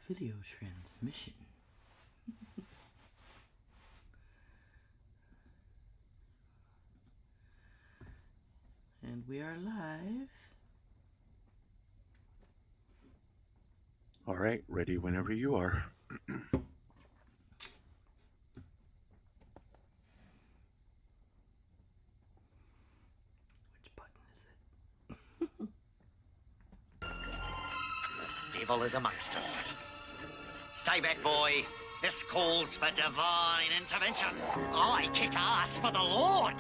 Video transmission. And we are live. All right, ready whenever you are. Which button is it? Devil is amongst us. Stay back, boy. This calls for divine intervention. I kick ass for the Lord.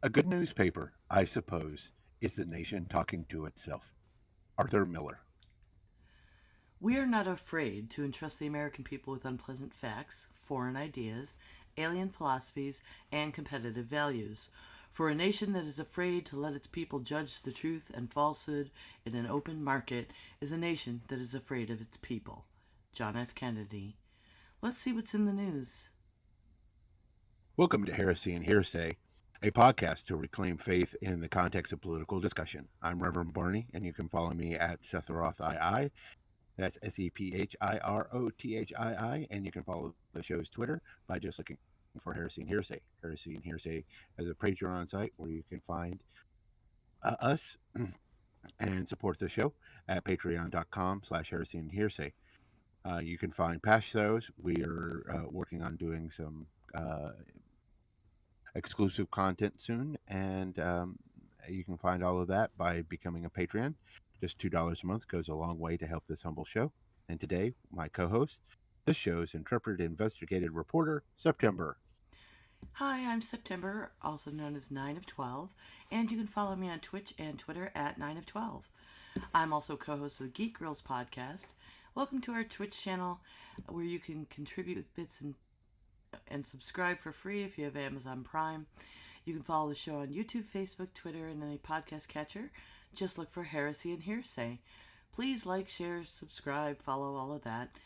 A good newspaper, I suppose, is the nation talking to itself. Arthur Miller. We are not afraid to entrust the American people with unpleasant facts, foreign ideas, alien philosophies, and competitive values. For a nation that is afraid to let its people judge the truth and falsehood in an open market is a nation that is afraid of its people. John F. Kennedy. Let's see what's in the news. Welcome to Heresy and Hearsay, a podcast to reclaim faith in the context of political discussion. I'm Reverend Barney, and you can follow me at Sephiroth II. That's SEPHIROTHII, and you can follow the show's Twitter by just looking for Heresy and Hearsay. Heresy and Hearsay as a Patreon site where you can find us and support the show at patreon.com/heresy and hearsay. You can find past shows. We are working on doing some exclusive content soon, and you can find all of that by becoming a Patreon. Just $2 a month goes a long way to help this humble show. And today, my co-host, this show's intrepid investigative reporter, September. Hi, I'm September, also known as 9 of 12, and you can follow me on Twitch and Twitter at 9 of 12. I'm also co-host of the Geek Girls podcast. Welcome to our Twitch channel where you can contribute with bits and subscribe for free if you have Amazon Prime. You can follow the show on YouTube, Facebook, Twitter, and any podcast catcher. Just look for Heresy and Hearsay. Please like, share, subscribe, follow all of that.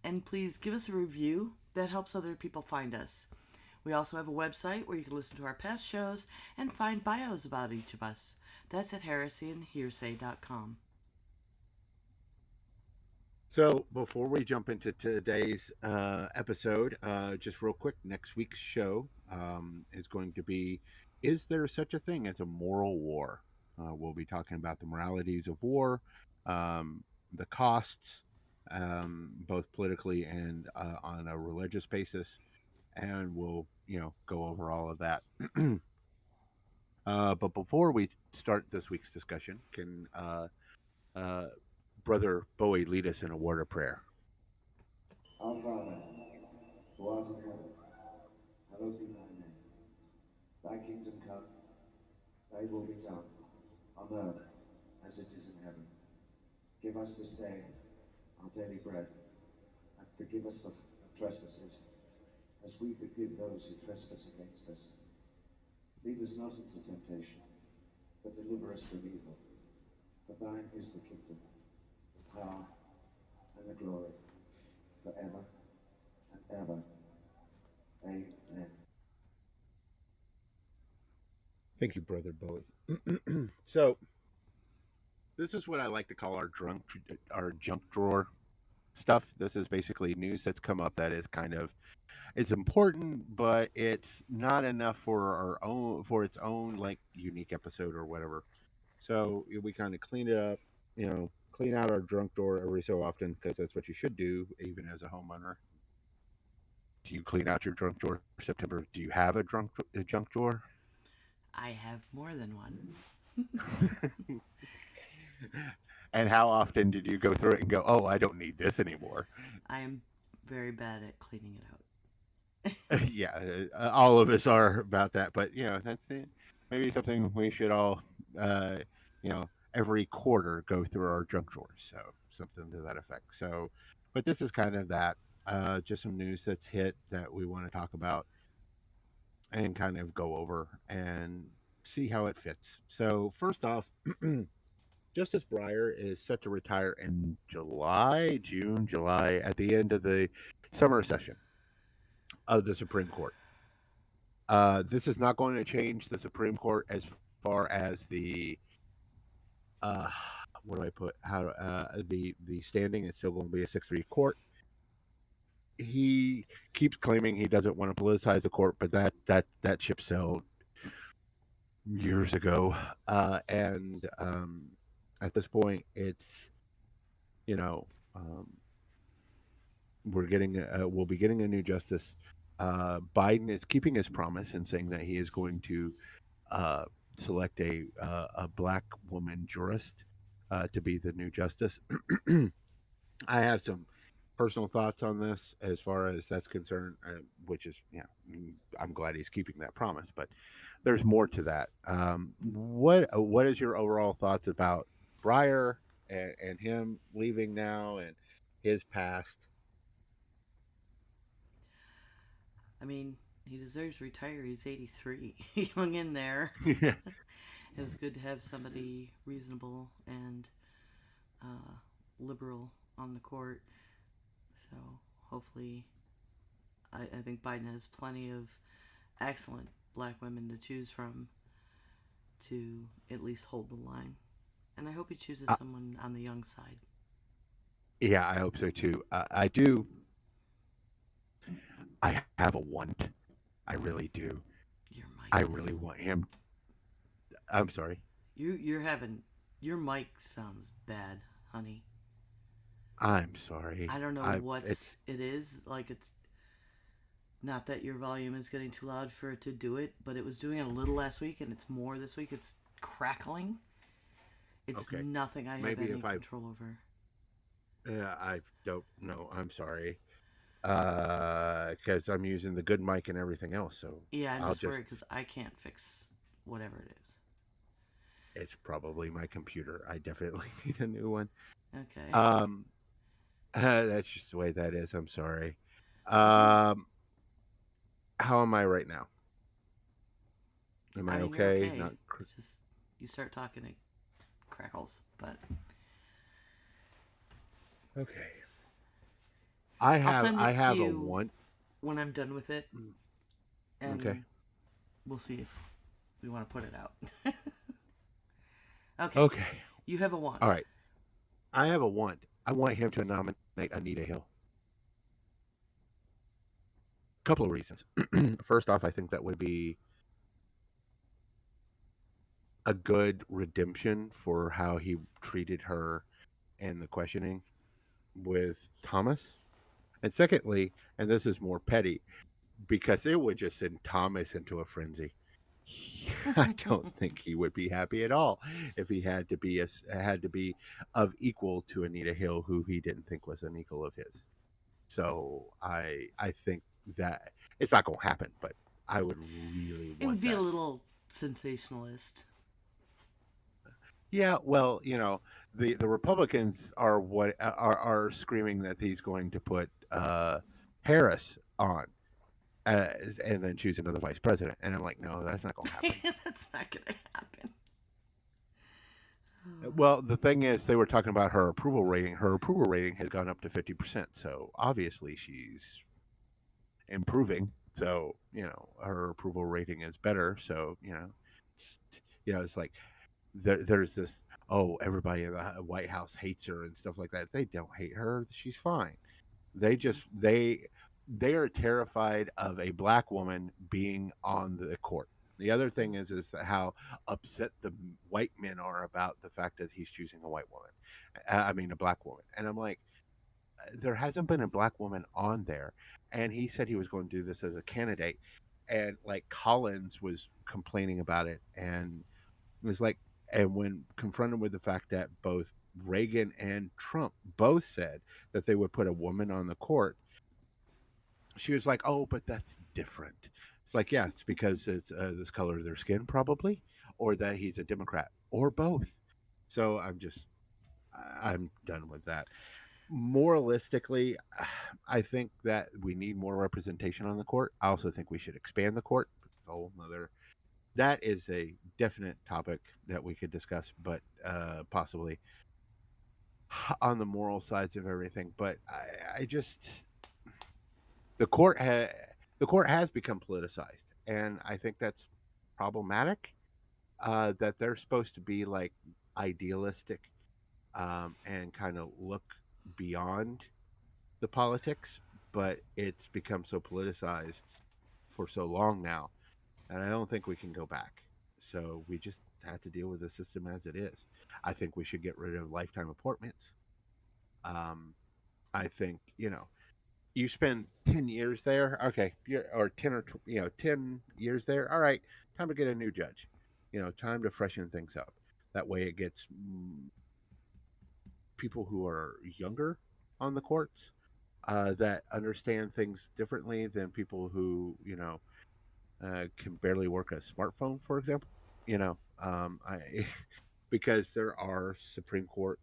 And please give us a review. That helps other people find us. We also have a website where you can listen to our past shows and find bios about each of us. That's at heresyandhearsay.com. So before we jump into today's episode, just real quick, next week's show is going to be, is there such a thing as a moral war? We'll be talking about the moralities of war, the costs, both politically and on a religious basis, and we'll, go over all of that. But before we start this week's discussion, can uh, Brother Bowie lead us in a word of prayer? Our Father, who art in heaven, hallowed be thy name. Thy kingdom come, thy will be done, on earth as it is in heaven. Give us this day our daily bread, and forgive us of trespasses, as we forgive those who trespass against us. Lead us not into temptation, but deliver us from evil. For thine is the kingdom, the power, and the glory, forever and ever. Amen. Thank you, Brother Bowie. So, this is what I like to call our junk drawer stuff. This is basically news that's come up that is kind of, it's important, but it's not enough for its own like unique episode or whatever. So we kind of clean it up, clean out our junk drawer every so often because that's what you should do, even as a homeowner. Do you clean out your junk drawer, September? Do you have a junk drawer? I have more than one. And how often did you go through it and go, oh, I don't need this anymore? I am very bad at cleaning it out. Yeah, all of us are about that. But, that's it. Maybe something we should all, uh, every quarter go through our junk drawers. So something to that effect. So, but this is kind of that. Just some news that's hit that we want to talk about and kind of go over and see how it fits. So, first off, Justice Breyer is set to retire in July, at the end of the summer session of the Supreme Court. This is not going to change the Supreme Court as far as the uh, what do I put? How the standing is still going to be a 6-3 court. He keeps claiming he doesn't want to politicize the court, but that ship sailed years ago, and at this point, it's you know we'll be getting a new justice. Biden is keeping his promise and saying that he is going to uh, select a black woman jurist to be the new justice. I have some personal thoughts on this as far as that's concerned, which is, I'm glad he's keeping that promise, but there's more to that. What is your overall thoughts about Breyer and him leaving now and his past? I mean, he deserves to retire. He's 83. He hung in there. Yeah. It was good to have somebody reasonable and liberal on the court. So hopefully, I think Biden has plenty of excellent black women to choose from to at least hold the line. And I hope he chooses Uh, someone on the young side. yeah, I hope so too. I do. I have a want. I really do. Your I mic really is want him. I'm sorry. you're having your mic sounds bad, honey. I'm sorry. I don't know I what's it's it is. Like it's not that your volume is getting too loud for it to do it, but it was doing it a little last week and it's more this week. It's crackling. It's okay. nothing I have Maybe any if I control over. I don't know. I'm sorry. Because I'm using the good mic and everything else. So Yeah, I'm I'll just just. worried because I can't fix whatever it is. It's probably my computer. I definitely need a new one. Okay. Um, that's just the way that is. I'm sorry. Okay. Um, how am I right now? Am I I mean, you're okay? okay. Not. It's just you start talking, it crackles. But Okay. I'll send I it to have a you want. when I'm done with it, Okay. and we'll see if we want to put it out. Okay. Okay. You have a All want. right. I have a want. I want him to nominate Anita Hill. A couple of reasons. First off, I think that would be a good redemption for how he treated her and the questioning with Thomas. And secondly, and this is more petty, because it would just send Thomas into a frenzy. I don't think he would be happy at all if he had to be of equal to Anita Hill, who he didn't think was an equal of his. So I think that it's not going to happen, but I would really It would want be a that. little sensationalist. Yeah, well, the Republicans are are screaming that he's going to put Harris on and then choose another vice president, and I'm like, no, that's not going to happen. That's not going to happen. Well, the thing is, they were talking about her approval rating. Her approval rating has gone up to 50%, so obviously she's improving. So her approval rating is better. So it's, it's like there's this, oh, everybody in the White House hates her and stuff like that. They don't hate her. She's fine. They just they are terrified of a black woman being on the court. The other thing is how upset the white men are about the fact that he's choosing a white woman. I mean, a black woman. And I'm like, there hasn't been a black woman on there. And he said he was going to do this as a candidate. And like Collins was complaining about it. And it was like, and when confronted with the fact that both Reagan and Trump both said that they would put a woman on the court, she was like, "Oh, but that's different." It's like, yeah, it's because it's this color of their skin, probably, or that he's a Democrat, or both. So I'm done with that. Moralistically, I think that we need more representation on the court. I also think we should expand the court. It's a whole other. That is a definite topic that we could discuss, but possibly on the moral sides of everything. But I just the court the court has become politicized, and I think that's problematic. That they're supposed to be like idealistic, and kind of look beyond the politics, but it's become so politicized for so long now, and I don't think we can go back. So we just have to deal with the system as it is. I think we should get rid of lifetime appointments. Um, I think you spend 10 years there, okay, or 10 years there. All right, time to get a new judge. Time to freshen things up. That way, it gets people who are younger on the courts that understand things differently than people who can barely work a smartphone, for example. I because there are Supreme Court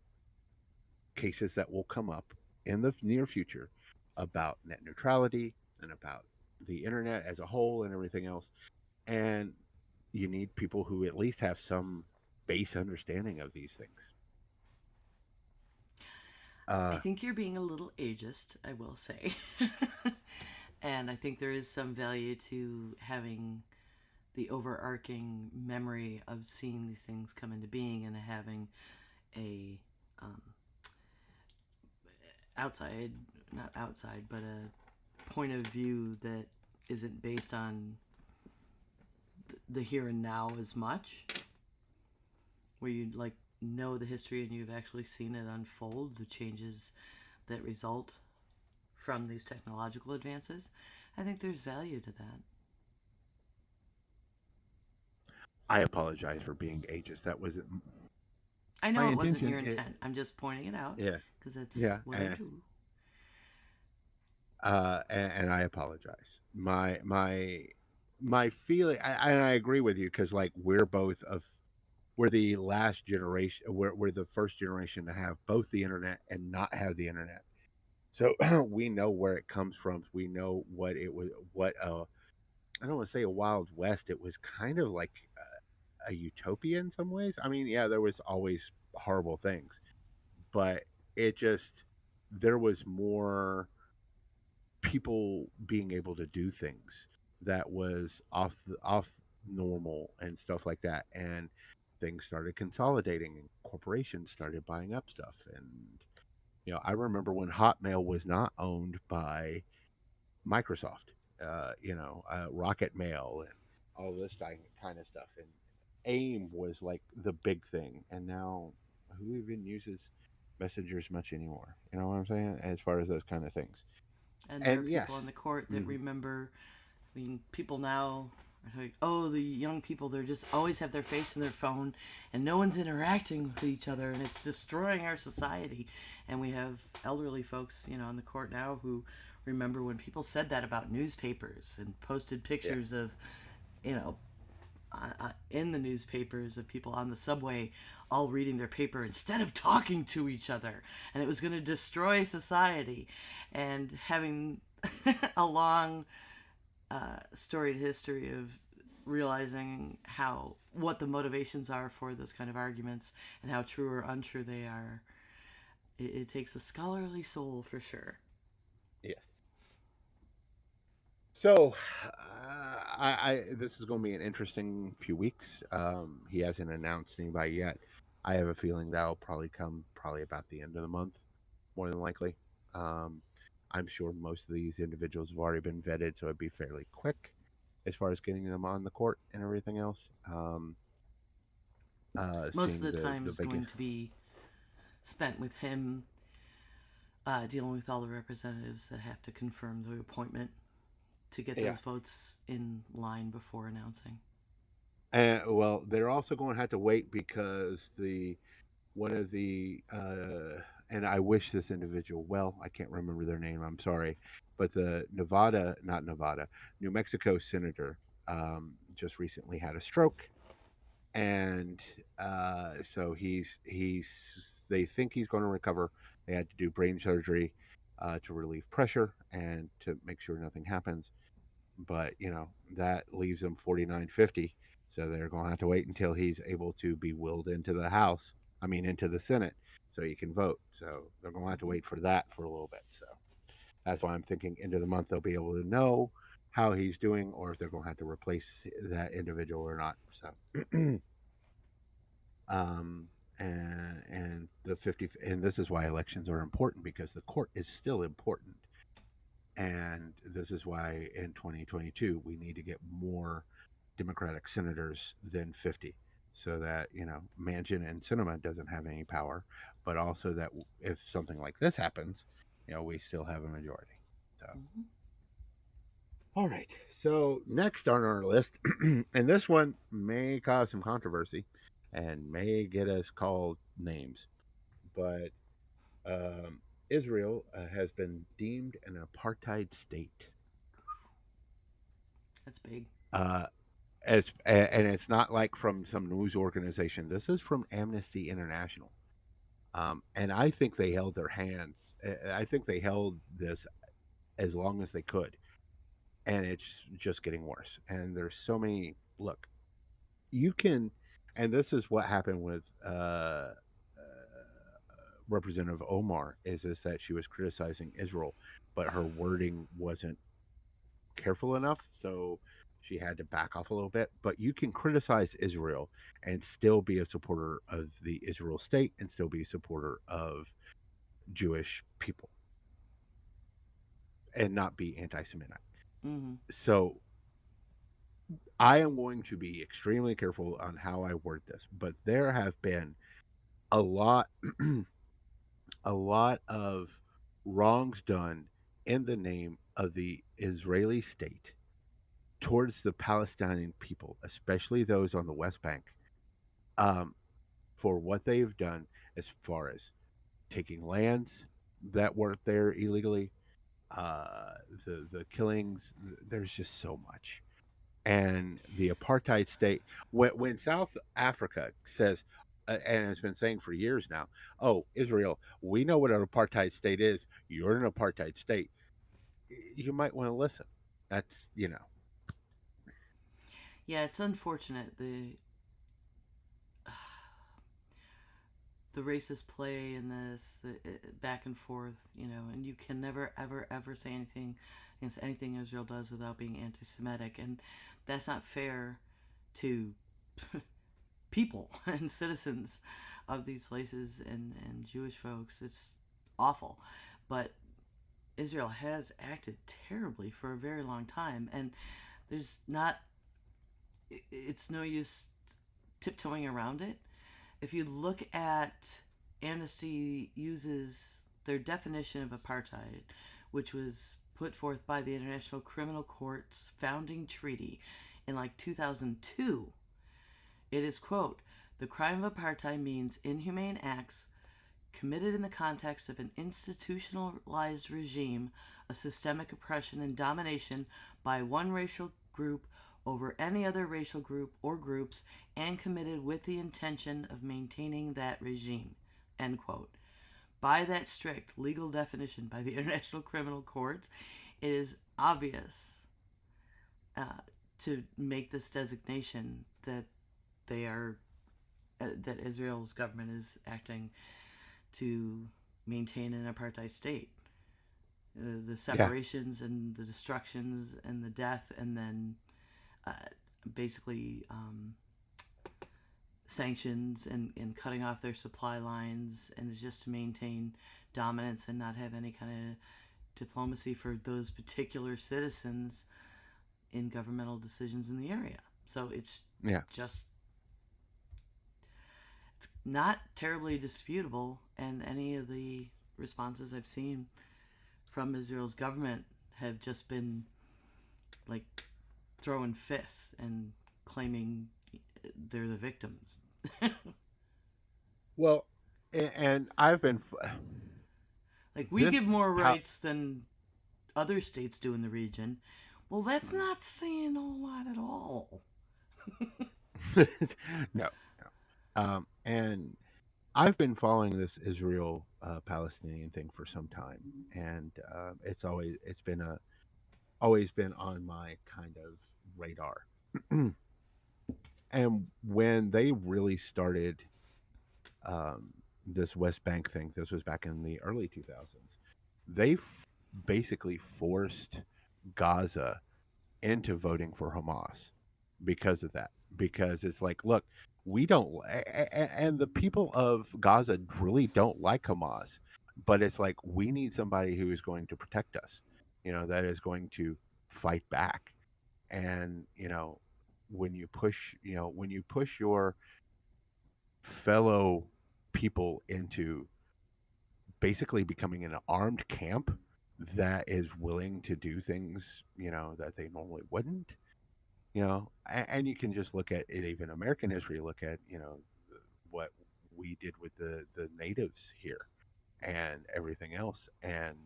cases that will come up in the near future about net neutrality and about the internet as a whole and everything else. And you need people who at least have some base understanding of these things. I Uh, think you're being a little ageist, I will say. And I think there is some value to having the overarching memory of seeing these things come into being and having a um, outside, not outside, but a point of view that isn't based on the here and now as much, where you like know the history and you've actually seen it unfold, the changes that result from these technological advances. I think there's value to that. I apologize for being ageist. That wasn't I my know it wasn't intention. your intent. I'm just pointing it out Yeah, because that's yeah, what I do. and I apologize. My feeling, and I agree with you because like we're the last generation. We're the first generation to have both the internet and not have the internet. So we know where it comes from. We know what it was. What I don't want to say a wild west. It was kind of like a utopia in some ways. I mean, yeah, there was always horrible things, but it just there was more people being able to do things that was off normal and stuff like that, and things started consolidating and corporations started buying up stuff. And I remember when Hotmail was not owned by Microsoft, Rocket Mail and all this kind of stuff, and AIM was like the big thing, and now who even uses messengers much anymore? You know what I'm saying, as far as those kind of things. And there are And people on yes. the court that Mhm. remember. I mean, people now are like, oh, the young people, they're just always have their face in their phone and no one's interacting with each other and it's destroying our society. And we have elderly folks, on the court now who remember when people said that about newspapers and posted Yeah. pictures of, you know, in the newspapers of people on the subway all reading their paper instead of talking to each other, and it was going to destroy society. And having a long storied history of realizing how what the motivations are for those kind of arguments and how true or untrue they are, it takes a scholarly soul for sure. Yes. So, I this is going to be an interesting few weeks. He hasn't announced anybody yet. I have a feeling that'll probably come probably about the end of the month, more than likely. Um, I'm sure most of these individuals have already been vetted, so it'd be fairly quick as far as getting them on the court and everything else. Most of Seeing the the time the is going biggest, to be spent with him dealing with all the representatives that have to confirm the appointment to get yeah. those votes in line before announcing. And well, they're also going to have to wait because the one of the and I wish this individual well. I can't remember their name. I'm sorry, but the not Nevada, New Mexico senator just recently had a stroke, and so they think he's going to recover. They had to do brain surgery to relieve pressure and to make sure nothing happens. But that leaves him 49-50. So they're going to have to wait until he's able to be willed into the House. I mean, into the Senate, so he can vote. So they're going to have to wait for that for a little bit. So that's why I'm thinking end of the month they'll be able to know how he's doing, or if they're going to have to replace that individual or not. So, um, and the 50, and this is why elections are important, because the court is still important. And this is why in 2022 we need to get more Democratic senators than 50, so that, Manchin and Sinema doesn't have any power, but also that if something like this happens, we still have a majority. So, Mhm. all right. So next on our list, and this one may cause some controversy and may get us called names, but Israel has been deemed an apartheid state. That's big. Uh, and it's not like from some news organization. This is from Amnesty International. And I think they held their hands. I think they held this as long as they could, and it's just getting worse. And there's so many. Look, you can, and this is what happened with Representative Omar, is that she was criticizing Israel, but her wording wasn't careful enough, so she had to back off a little bit. But you can criticize Israel and still be a supporter of the Israel state and still be a supporter of Jewish people and not be anti-Semitic. Mm-hmm. So I am going to be extremely careful on how I word this, but there have been a lot a lot of wrongs done in the name of the Israeli state towards the Palestinian people, especially those on the West Bank, um, for what they've done as far as taking lands that weren't there illegally, uh, the killings. There's just so much, and the apartheid state. When South Africa says, and has been saying for years now, "Oh, Israel, we know what an apartheid state is. You're an apartheid state." You might want to listen. That's Yeah, it's unfortunate the racist play in this, back and forth, and you can never, ever, ever say anything against anything Israel does without being anti Semitic. And that's not fair to people and citizens of these places and Jewish folks. It's awful. But Israel has acted terribly for a very long time. And there's not, it's no use tiptoeing around it. If you look at Amnesty uses their definition of apartheid, which was put forth by the International Criminal Court's founding treaty in like 2002, it is, quote, the crime of apartheid means inhumane acts committed in the context of an institutionalized regime of systemic oppression and domination by one racial group over any other racial group or groups, and committed with the intention of maintaining that regime, end quote. By that strict legal definition by the International Criminal Courts, it is obvious to make this designation that they are that Israel's government is acting to maintain an apartheid state. The yeah, separations and the destructions and the death, and then uh, basically sanctions and cutting off their supply lines, and it's just to maintain dominance and not have any kind of diplomacy for those particular citizens in governmental decisions in the area. So it's yeah. just it's not terribly disputable, and any of the responses I've seen from Israel's government have just been like throwing fists and claiming they're the victims. Well, and I've been Like, we give this more how rights than other states do in the region. Well, that's not saying a whole lot at all. no, no. And I've been following this Israel Palestinian thing for some time, and it's always been on my kind of radar. And when they really started um, this West Bank thing, this was back in the early 2000s. They basically forced Gaza into voting for Hamas because of that. Because it's like, look, we don't, and the people of Gaza really don't like Hamas, but it's like we need somebody who is going to protect us, that is going to fight back. And when you push your fellow people into basically becoming an armed camp that is willing to do things that they normally wouldn't, and you can just look at it, even American history, look at what we did with the natives here and everything else. And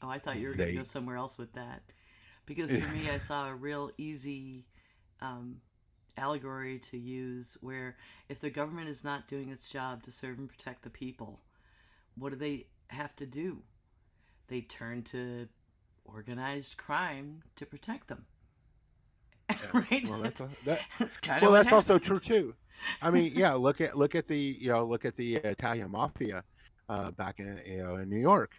Oh, I thought you were going to go they somewhere else with that. Because for me, I saw a real easy um, allegory to use where if the government is not doing its job to serve and protect the people, what do they have to do? They turn to organized crime to protect them. Yeah. Right? Well, that. That's kind of Well, what that's also happened. true too. I mean, yeah. Look at the Italian mafia back in New York.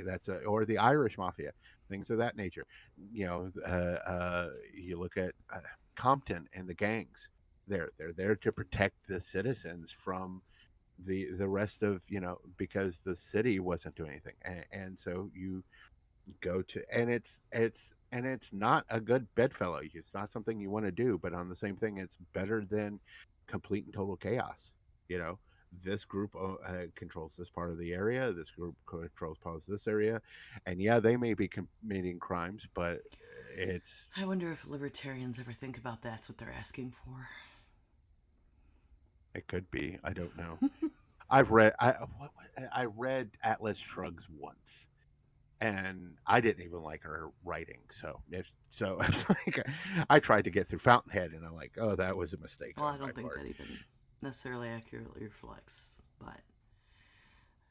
Or the Irish mafia, things of that nature. You look at Compton and the gangs. They're there to protect the citizens from the rest of because the city wasn't doing anything, and so you go to, and it's not a good bedfellow. It's not something you want to do, but on the same thing, it's better than complete and total chaos. You know, this group controls this part of the area. This group controls parts of this area, and yeah, they may be committing crimes, but it's I wonder if libertarians ever think about that's what they're asking for. it could be. I don't know. I read Atlas Shrugs once, and I didn't even like her writing. So it's like I tried to get through Fountainhead, and I'm like, oh, that was a mistake Well, on I my don't think part. that even necessarily accurately reflects, but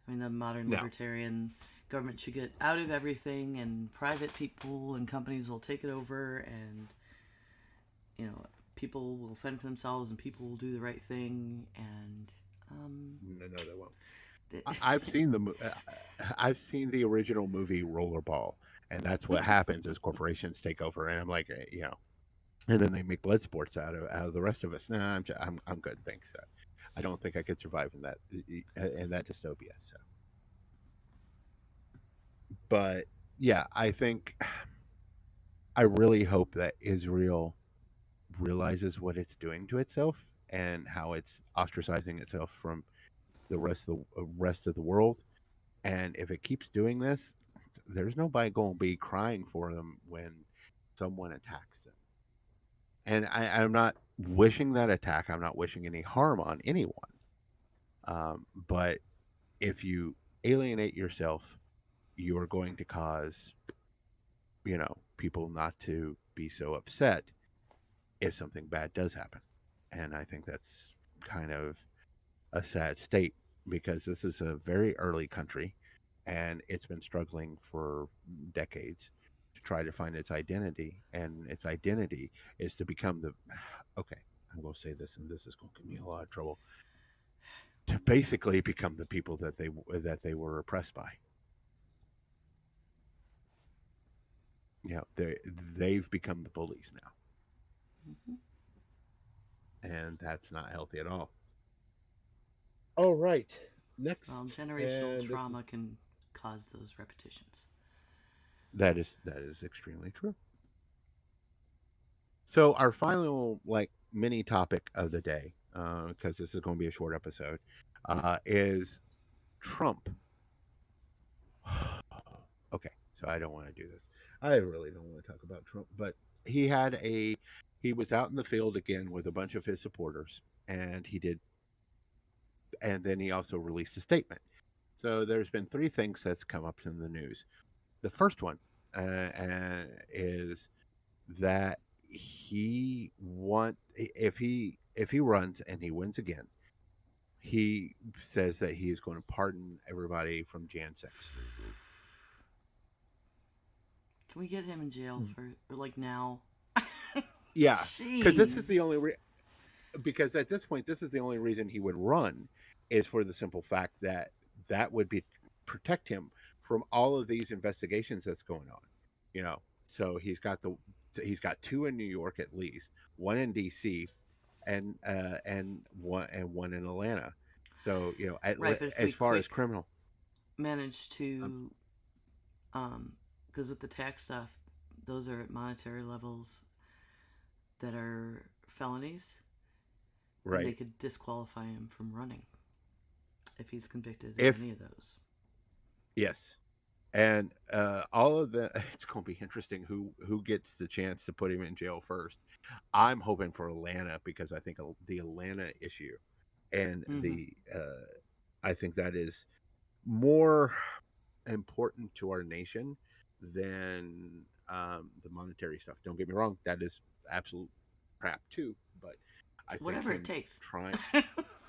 I mean, the modern No, libertarian government should get out of everything, and private people and companies will take it over, and you know, people will fend for themselves, and people will do the right thing, and no, no, they won't. th- I've seen I've seen the original movie Rollerball, and that's what happens as corporations take over. And I'm like, and then they make blood sports out of the rest of us. Nah, I'm good, thanks. I don't think I could survive in that dystopia. So, but yeah, I think I really hope that Israel realizes what it's doing to itself and how it's ostracizing itself from the rest of the world. And if it keeps doing this, there's nobody going to be crying for them when someone attacks them. And I'm not wishing that attack. I'm not wishing any harm on anyone. But if you alienate yourself, you are going to cause people not to be so upset if something bad does happen. And I think that's kind of a sad state because this is a very early country and it's been struggling for decades to try to find its identity. And its identity is to become okay, I'm going to say this and this is going to give me a lot of trouble, to basically become the people that they were oppressed by. They've become the bullies now, and that's not healthy at all. All right. well, Next, generational and this is trauma can cause those repetitions. that is extremely true. So our final mini topic of the day, because this is going to be a short episode, is Trump. Okay, so I don't want to do this. I really don't want to talk about Trump, but he had a he was out in the field again with a bunch of his supporters, and then he also released a statement. So there's been three things that's come up in the news. The first one is that if he runs and he wins again, he says that he is going to pardon everybody from Jan 6. Can we get him in jail for like now? Yeah, because this is the only Jeez. because at this point this is the only reason he would run, is for the simple fact that that would be protect him from all of these investigations that's going on. So he's got two in New York at least, one in DC, and one in Atlanta. So Right, but if we as far as quick criminal, manage um, to, because with the tax stuff, those are at monetary levels that are felonies, and they right? could disqualify him from running if he's convicted of If any of those. yes, and all of the it's going to be interesting who gets the chance to put him in jail first. I'm hoping for Atlanta because I think the Atlanta issue and Mm-hmm. the I think that is more important to our nation than the monetary stuff. Don't get me wrong, that is absolute crap too. But I think Whatever it him takes. trying,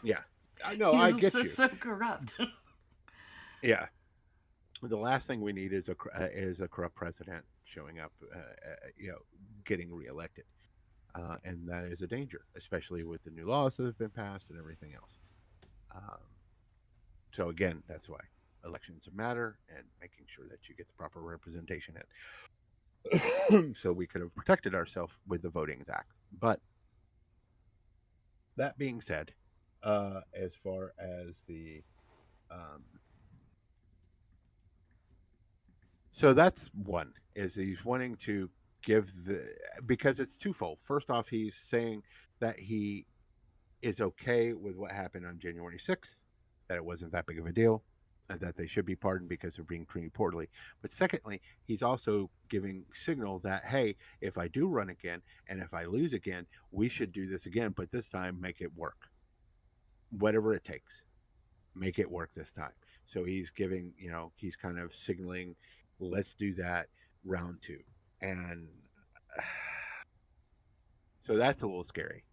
yeah, I know, I He's get so, you, so corrupt. yeah. The last thing we need is a corrupt president showing up, getting reelected, and that is a danger, especially with the new laws that have been passed and everything else. Um, so again, that's why elections matter and making sure that you get the proper representation in. So we could have protected ourselves with the Voting Act. But that being said, as far as the um, so that's one is he's wanting to give the because it's twofold. First off, he's saying that he is okay with what happened on January 6th, that it wasn't that big of a deal, and that they should be pardoned because they're being treated poorly. But secondly, he's also giving signal that, hey, if I do run again and if I lose again, we should do this again, but this time make it work. Whatever it takes, make it work this time. So he's giving, he's kind of signaling, let's do that round two. And so that's a little scary.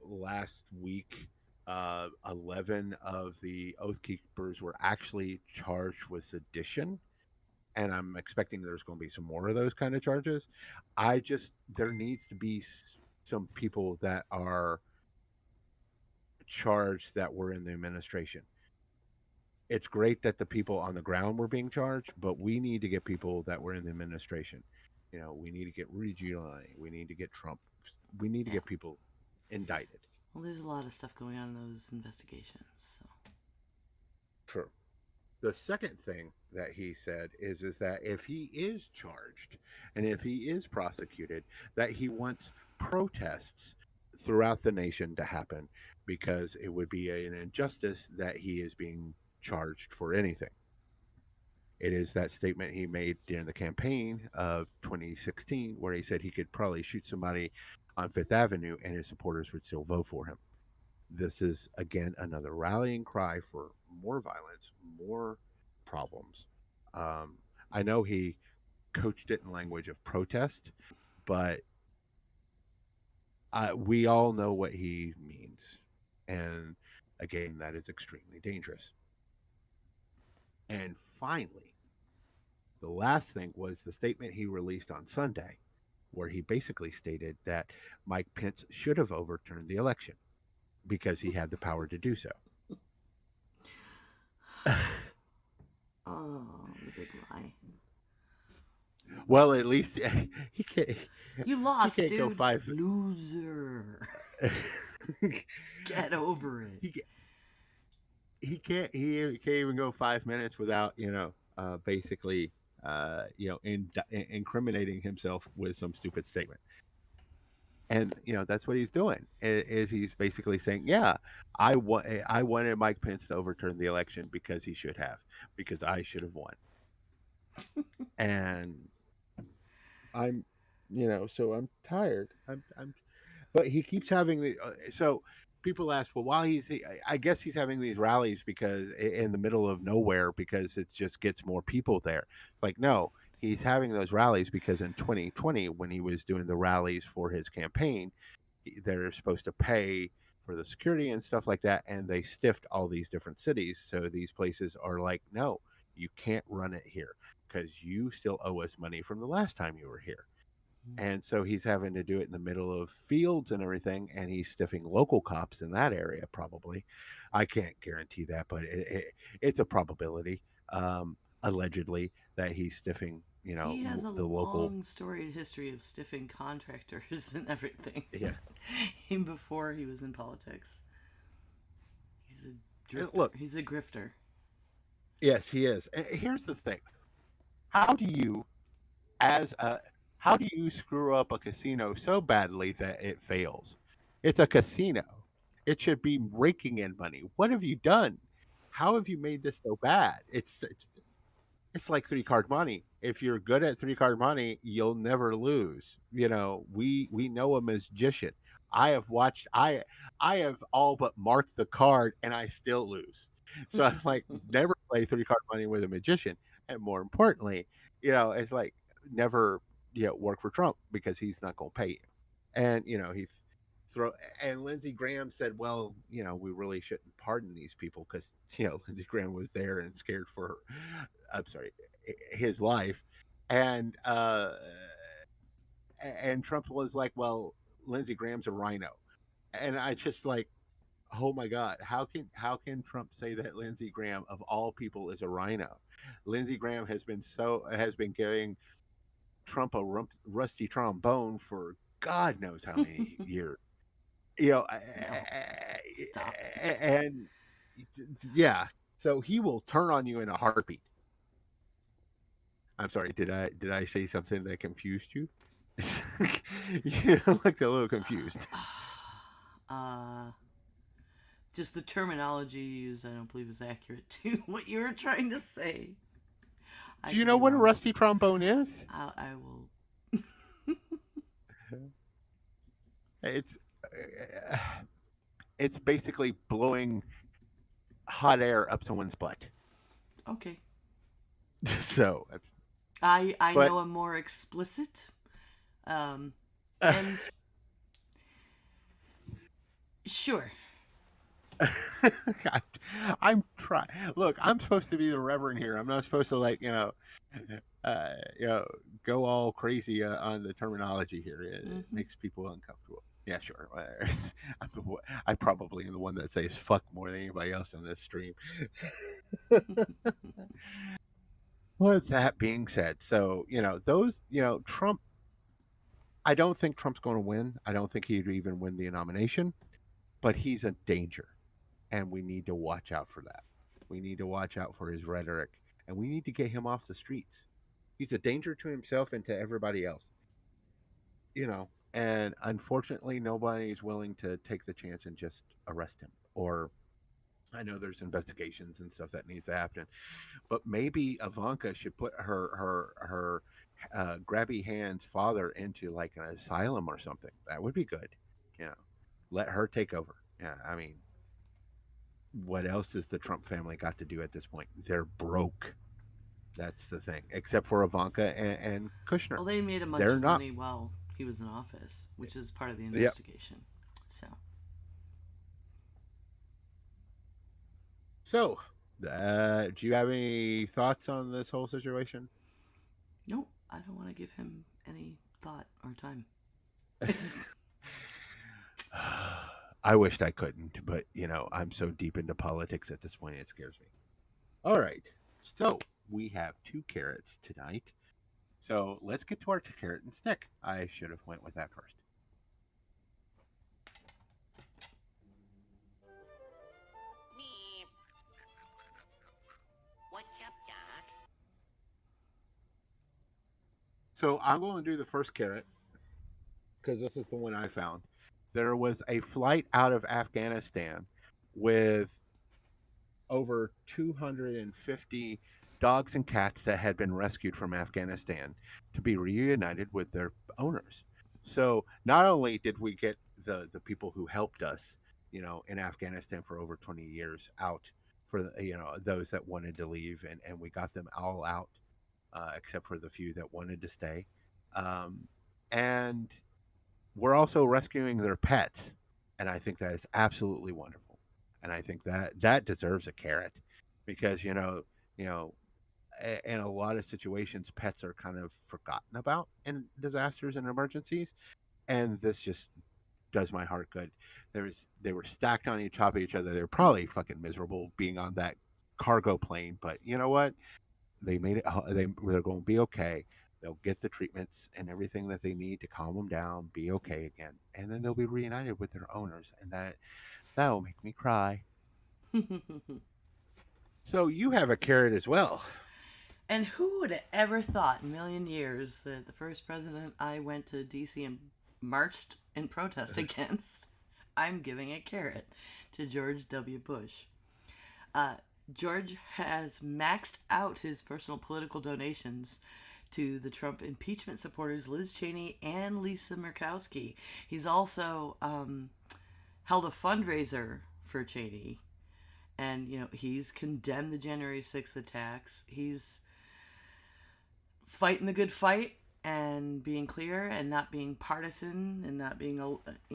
Last week, 11 of the Oath Keepers were actually charged with sedition. And I'm expecting there's going to be some more of those kind of charges. There needs to be some people that are charged that were in the administration. It's great that the people on the ground were being charged, but we need to get people that were in the administration. We need to get Rudy Giuliani. We need to get Trump. We need to Yeah. get people indicted. Well, there's a lot of stuff going on in those investigations. So. True. The second thing that he said is that if he is charged and if he is prosecuted, that he wants protests throughout the nation to happen because it would be an injustice that he is being charged for anything. It is that statement he made during the campaign of 2016 where he said he could probably shoot somebody on Fifth Avenue and his supporters would still vote for him. This is again another rallying cry for more violence, more problems. Um, I know he coached it in language of protest, but we all know what he means, and again, that is extremely dangerous. And finally, the last thing was the statement he released on Sunday, where he basically stated that Mike Pence should have overturned the election because he had the power to do so. Oh, the big lie. Well, at least he can't. You He lost, can't go dude. five. Loser. Get over it. he he can't. He can't even go 5 minutes without basically incriminating himself with some stupid statement. And that's what he's doing. Is he's basically saying, yeah, I wanted Mike Pence to overturn the election because he should have, because I should have won. And I'm, so I'm tired. I'm but he keeps having the so people ask, well, why I guess he's having these rallies because in the middle of nowhere because it just gets more people there. It's like, no, he's having those rallies because in 2020 when he was doing the rallies for his campaign, they're supposed to pay for the security and stuff like that, and they stiffed all these different cities, so these places are like, no, you can't run it here because you still owe us money from the last time you were here. And so he's having to do it in the middle of fields and everything, and he's stiffing local cops in that area. Probably, I can't guarantee that, but it's a probability, allegedly, that he's stiffing He has a the local. long storied history of stiffing contractors and everything. Yeah. Even before he was in politics. He's a drifter. Look, He's a grifter. yes, he is. And here's the thing: how do you, as a, how do you screw up a casino so badly that it fails? It's a casino. It should be raking in money. What have you done? How have you made this so bad? It's like three card money. If you're good at three card money, you'll never lose. We know a magician. I have all but marked the card and I still lose. So I'm like, never play three card money with a magician. And more importantly, it's like never work for Trump because he's not gonna pay you. And he's throw and Lindsey Graham said, well, we really shouldn't pardon these people because Lindsey Graham was there and scared for I'm sorry, his life. And Trump was like, well, Lindsey Graham's a rhino. And I just like, oh my God, how can Trump say that Lindsey Graham of all people is a rhino? Lindsey Graham has been giving Trump a rusty trombone for God knows how many years. No. Stop. And yeah, so he will turn on you in a heartbeat. I'm sorry. Did I say something that confused you? You looked a little confused. Uh, just the terminology you use, I don't believe is accurate to what you were trying to say. Do you know what a rusty trombone is? I will. It's it's basically blowing hot air up someone's butt. Okay. So, I but know a more explicit. And sure. I'm trying. Look, I'm supposed to be the reverend here. I'm not supposed to uh, you know, go all crazy on the terminology here. It makes people uncomfortable. Yeah, sure. I probably am the one that says fuck more than anybody else on this stream. With that being said, so Trump. I don't think Trump's going to win. I don't think he'd even win the nomination, but he's a danger, and we need to watch out for that. We need to watch out for his rhetoric, and we need to get him off the streets. He's a danger to himself and to everybody else. And unfortunately, nobody's willing to take the chance and just arrest him. Or I know there's investigations and stuff that needs to happen, but maybe Ivanka should put her grabby hands father into like an asylum or something. That would be good. You know, let her take over. Yeah, I mean, what else has the Trump family got to do at this point? They're broke. That's the thing. Except for Ivanka and Kushner, Well, they made a bunch they're of not. money while he was in office, which is part of the Yeah. investigation. So, So, do you have any thoughts on this whole situation? nope, I don't want to give him any thought or time. I wished I couldn't, but I'm so deep into politics at this point, it scares me. All right. So we have two carrots tonight. So let's get to our carrot and stick. I should have went with that first. Me. What's up, Doc? So I'm going to do the first carrot because this is the one I found. There was a flight out of Afghanistan with over 250 dogs and cats that had been rescued from Afghanistan to be reunited with their owners. So not only did we get the people who helped us, in Afghanistan for over 20 years out for those that wanted to leave, and we got them all out except for the few that wanted to stay, and we're also rescuing their pets, and I think that is absolutely wonderful. And I think that deserves a carrot because you know in a lot of situations pets are kind of forgotten about in disasters and emergencies, and this just does my heart good. They were stacked on top of each other. They're probably fucking miserable being on that cargo plane, but you know what? They made it. They're going to be okay. They'll get the treatments and everything that they need to calm them down, be okay again, and then they'll be reunited with their owners, and that'll make me cry. So you have a carrot as well. And who would have ever thought in a million years that the first president I went to DC and marched in protest against, I'm giving a carrot to George W. Bush. Uh, George has maxed out his personal political donations to the Trump impeachment supporters Liz Cheney and Lisa Murkowski. He's also held a fundraiser for Cheney, and he's condemned the January 6th attacks. He's fighting the good fight and being clear and not being partisan and not being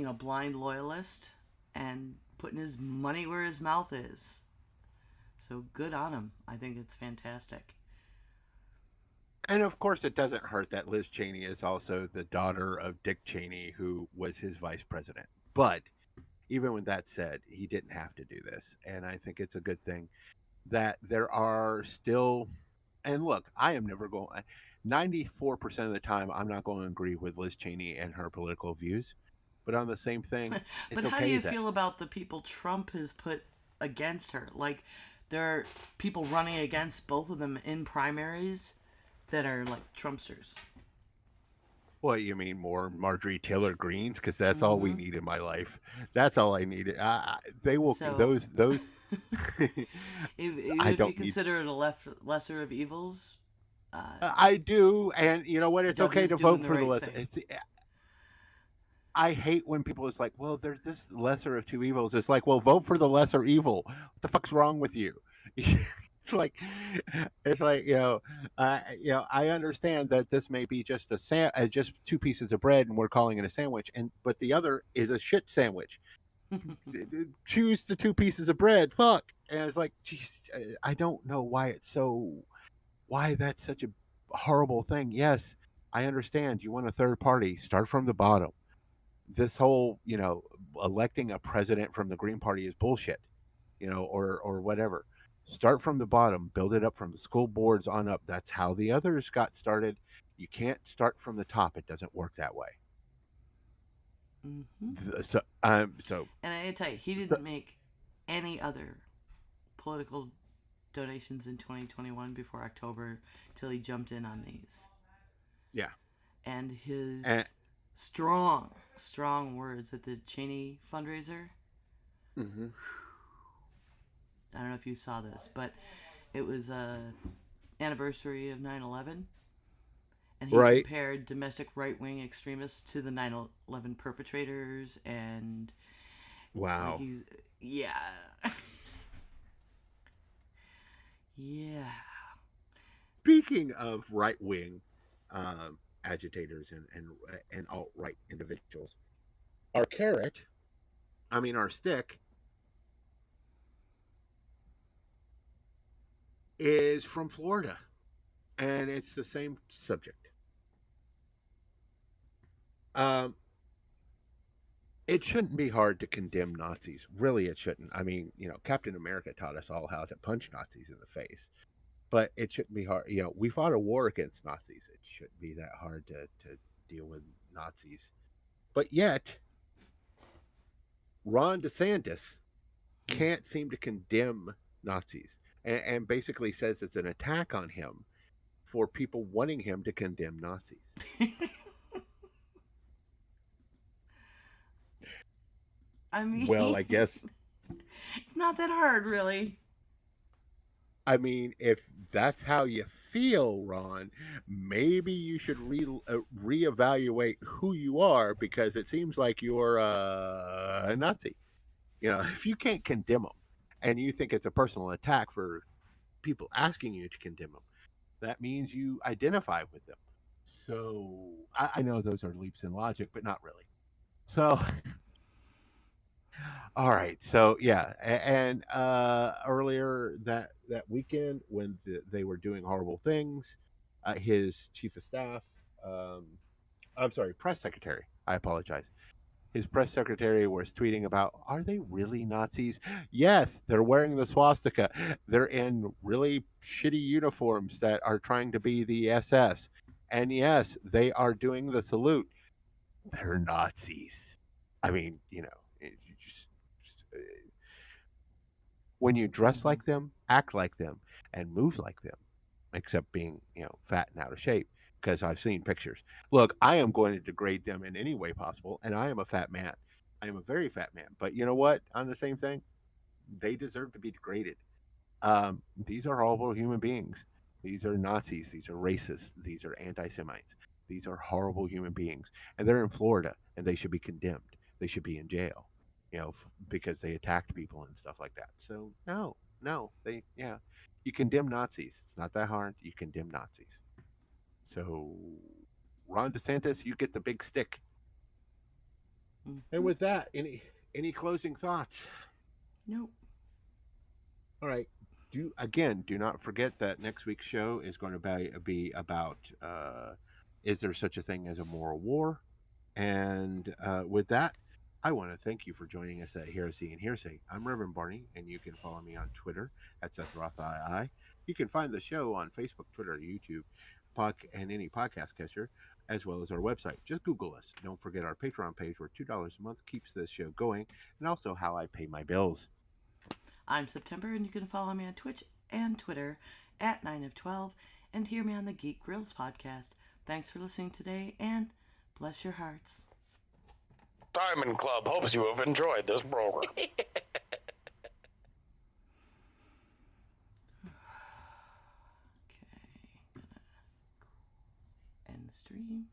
a blind loyalist and putting his money where his mouth is. So good on him. I think it's fantastic. And of course, it doesn't hurt that Liz Cheney is also the daughter of Dick Cheney, who was his vice president. But even with that said, he didn't have to do this. And I think it's a good thing that there are still, and look, I am never going, 94% of the time, I'm not going to agree with Liz Cheney and her political views. But on the same thing, But it's how do okay you that, feel about the people Trump has put against her? Like, there are people running against both of them in primaries that are like Trumpsters. what you mean, more Marjorie Taylor Greens? Because that's all we Mm-hmm. need in my life. That's all I needed. They will, So, those, even I if you don't need. consider it a lesser of evils, uh, I do, and you know what? It's okay W's to doing vote the for the right less. thing. I hate when people is like, well, there's this lesser of two evils. It's like, well, vote for the lesser evil. What the fuck's wrong with you? it's like, it's like I understand that this may be just just two pieces of bread, and we're calling it a sandwich, and but the other is a shit sandwich. Choose the two pieces of bread. Fuck. And it's like, geez, I don't know why that's such a horrible thing. Yes, I understand you want a third party. Start from the bottom. This whole, electing a president from the Green Party is bullshit, or whatever. Start from the bottom, build it up from the school boards on up. That's how the others got started. You can't start from the top. It doesn't work that way. Mm-hmm. So And I tell you, he didn't make any other political donations in 2021 before October till he jumped in on these. yeah. And And, his strong words at the Cheney fundraiser. mhm. I don't know if you saw this, but it was a anniversary of 9/11, and he Right. compared domestic right-wing extremists to the 9/11 perpetrators, and like Wow. he's yeah. Yeah. Speaking of right wing agitators and alt right individuals, our carrot, I mean our stick, is from Florida, and it's the same subject. Um, it shouldn't be hard to condemn Nazis. Really, it shouldn't. I mean, Captain America taught us all how to punch Nazis in the face, but it shouldn't be hard. We fought a war against Nazis. It shouldn't be that hard to deal with Nazis. But yet, Ron DeSantis can't seem to condemn Nazis, and basically says it's an attack on him for people wanting him to condemn Nazis. I Well, mean, I guess, it's not that hard, really. if that's how you feel, Ron, maybe you should reevaluate who you are, because it seems like you're a Nazi. If you can't condemn them and you think it's a personal attack for people asking you to condemn them, that means you identify with them. So I know those are leaps in logic, but not really. So all right. So yeah, and earlier that weekend when they were doing horrible things, his chief of staff, I'm sorry, press secretary. I apologize. his press secretary was tweeting about, are they really Nazis? Yes, they're wearing the swastika. They're in really shitty uniforms that are trying to be the SS. And yes, they are doing the salute. They're Nazis. I mean, you just, when you dress like them, act like them, and move like them, except being, fat and out of shape, because I've seen pictures. Look, I am going to degrade them in any way possible, and I am a fat man. I am a very fat man. But you know what? On the same thing, they deserve to be degraded. These are horrible human beings. These are Nazis. These are racists. These are anti Semites. These are horrible human beings. And they're in Florida, and they should be condemned. They should be in jail, because they attacked people and stuff like that. So, no, you condemn Nazis. It's not that hard. You condemn Nazis. So, Ron DeSantis, you get the big stick. And with that, any closing thoughts? Nope. All right. Do not forget that next week's show is going to be about is there such a thing as a moral war? And with that, I want to thank you for joining us at Heresy and Hearsay. I'm Reverend Barney, and you can follow me on Twitter at Seth Roth II. You can find the show on Facebook, Twitter, YouTube, and any podcast catcher, as well as our website. Just Google us. Don't forget our Patreon page, where $2 a month keeps this show going, and also how I pay my bills. I'm September, and you can follow me on Twitch and Twitter at 9 of 12 and hear me on the Geek Grills podcast. Thanks for listening today, and bless your hearts. Diamond Club hopes you have enjoyed this program. Okay. End the stream.